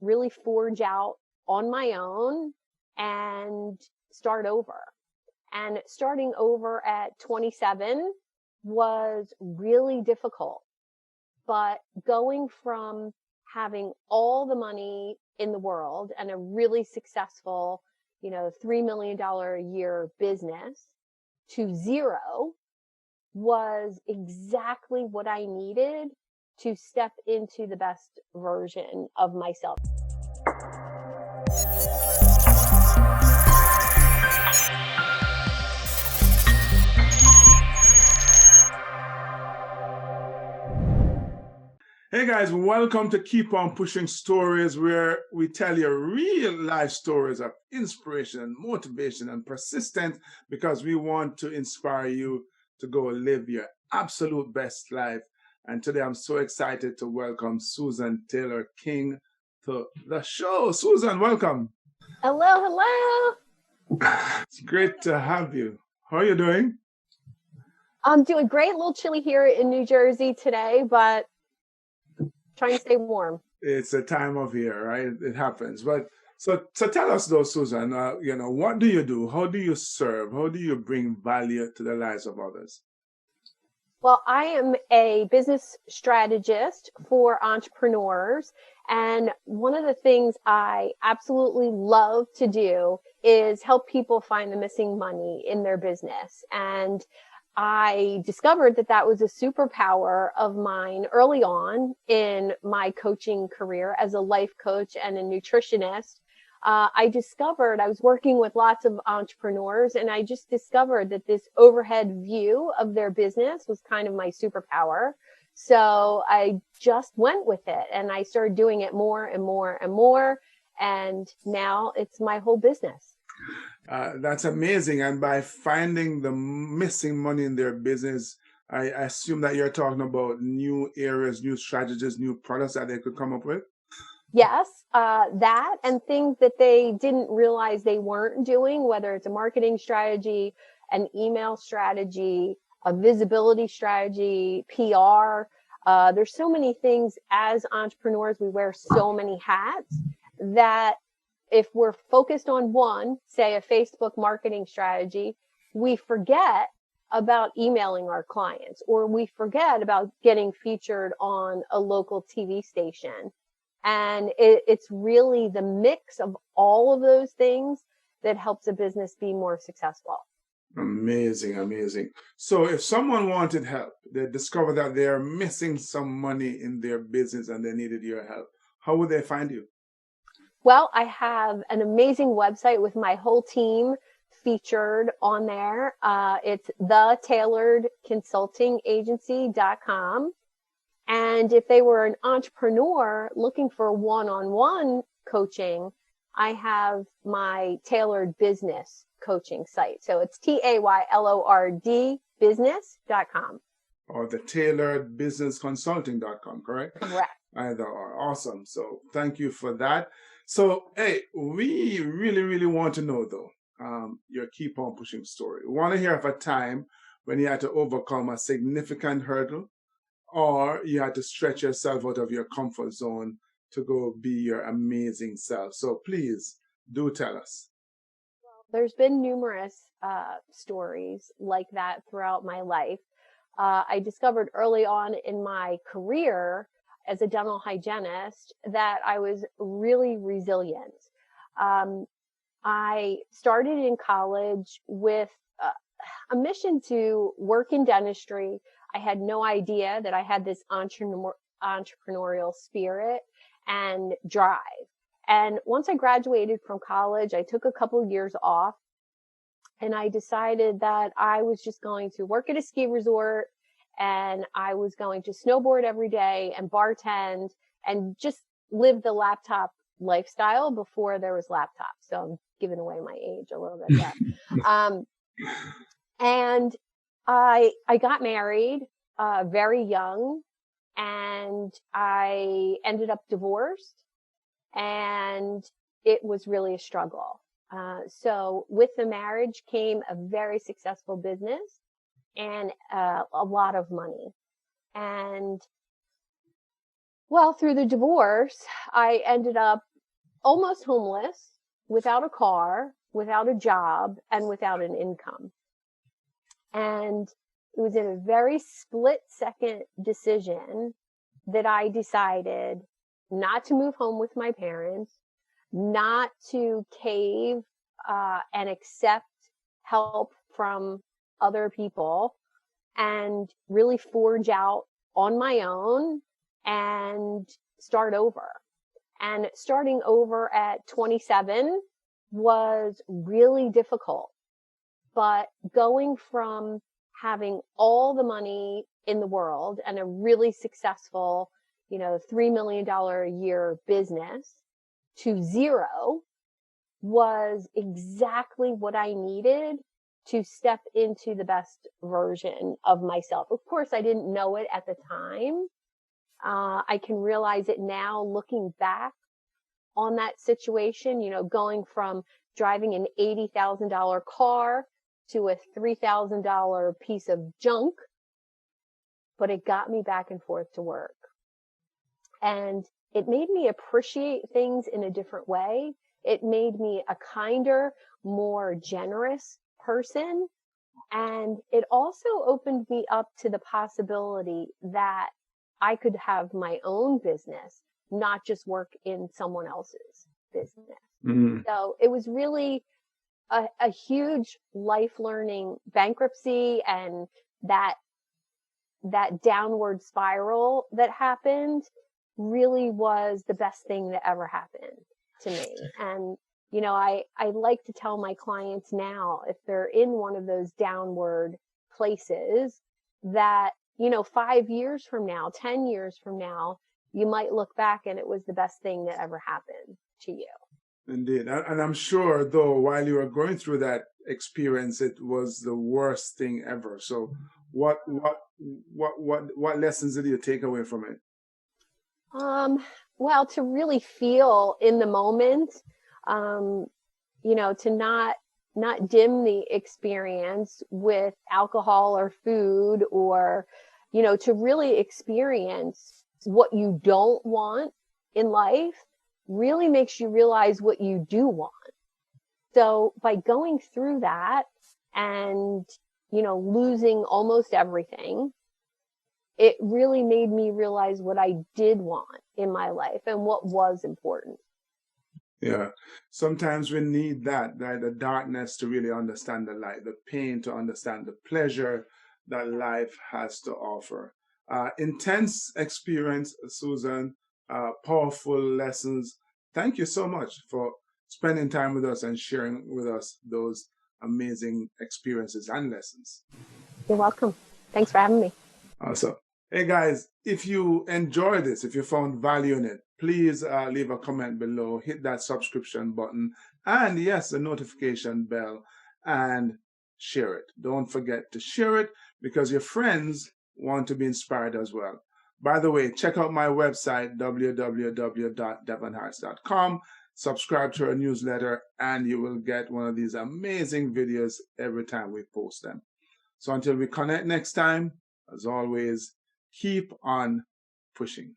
really forge out on my own and start over. And starting over at 27 was really difficult. But going from having all the money in the world and a really successful, $3 million a year business to zero was exactly what I needed to step into the best version of myself. Hey guys, welcome to Keep On Pushing Stories, where we tell you real life stories of inspiration and motivation and persistence, because we want to inspire you to go live your absolute best life. And today I'm so excited to welcome Suzanne Taylor-King to the show. Susan, welcome. Hello. It's great to have you. How are you doing? I'm doing great. A little chilly here in New Jersey today, but trying to stay warm. It's a time of year, right? It happens. But so tell us though, Susan, what do you do? How do you serve? How do you bring value to the lives of others? Well, I am a business strategist for entrepreneurs. And one of the things I absolutely love to do is help people find the missing money in their business. And I discovered that was a superpower of mine early on in my coaching career as a life coach and a nutritionist. I discovered I was working with lots of entrepreneurs, and I just discovered that this overhead view of their business was kind of my superpower. So I just went with it, and I started doing it more and more and more. And now it's my whole business. That's amazing. And by finding the missing money in their business, I assume that you're talking about new areas, new strategies, new products that they could come up with. Yes, that and things that they didn't realize they weren't doing, whether it's a marketing strategy, an email strategy, a visibility strategy, PR. There's so many things as entrepreneurs. We wear so many hats that if we're focused on one, say a Facebook marketing strategy, we forget about emailing our clients, or we forget about getting featured on a local TV station. And it's really the mix of all of those things that helps a business be more successful. Amazing. So if someone wanted help, they discover that they're missing some money in their business and they needed your help, how would they find you? Well, I have an amazing website with my whole team featured on there. It's thetailoredconsultingagency.com. And if they were an entrepreneur looking for one-on-one coaching, I have my tailored business coaching site. So it's TAYLORD business.com. Or the tailoredbusinessconsulting.com, correct? Correct. Either are awesome. So thank you for that. So, hey, we really want to know, though, your Keep On Pushing story. We want to hear of a time when you had to overcome a significant hurdle, or you had to stretch yourself out of your comfort zone to go be your amazing self. So please do tell us. There's been numerous stories like that throughout my life. I discovered early on in my career as a dental hygienist that I was really resilient. I started in college with a mission to work in dentistry. I had no idea that I had this entrepreneurial spirit and drive. And once I graduated from college, I took a couple of years off, and I decided that I was just going to work at a ski resort, and I was going to snowboard every day and bartend and just live the laptop lifestyle before there was laptops. So I'm giving away my age a little bit there. And I got married very young, and I ended up divorced, and it was really a struggle. So with the marriage came a very successful business and a lot of money. And well, through the divorce, I ended up almost homeless, without a car, without a job, and without an income. And it was in a very split-second decision that I decided not to move home with my parents, not to cave and accept help from other people, and really forge out on my own and start over. And starting over at 27 was really difficult. But going from having all the money in the world and a really successful, $3 million a year business to zero was exactly what I needed to step into the best version of myself. Of course, I didn't know it at the time. I can realize it now looking back on that situation, going from driving an $80,000 car to a $3,000 piece of junk, but it got me back and forth to work. And it made me appreciate things in a different way. It made me a kinder, more generous person. And it also opened me up to the possibility that I could have my own business, not just work in someone else's business. Mm-hmm. So it was really a huge life learning bankruptcy, and that downward spiral that happened really was the best thing that ever happened to me. And, I like to tell my clients now, if they're in one of those downward places, that, 5 years from now, 10 years from now, you might look back and it was the best thing that ever happened to you. Indeed. And I'm sure, though, while you were going through that experience, it was the worst thing ever. So what lessons did you take away from it? Well, to really feel in the moment, to not dim the experience with alcohol or food, or, to really experience what you don't want in life really makes you realize what you do want. So by going through that and, losing almost everything, it really made me realize what I did want in my life and what was important. Yeah. Sometimes we need that, the darkness to really understand the light, the pain to understand the pleasure that life has to offer. Intense experience, Susan, powerful lessons. Thank you so much for spending time with us and sharing with us those amazing experiences and lessons. You're welcome. Thanks for having me. Awesome. Hey guys, if you enjoyed this, if you found value in it, please leave a comment below, hit that subscription button, and yes, the notification bell, and share it. Don't forget to share it, because your friends want to be inspired as well. By the way, check out my website, www.devonharris.com. Subscribe to our newsletter, and you will get one of these amazing videos every time we post them. So until we connect next time, as always, keep on pushing.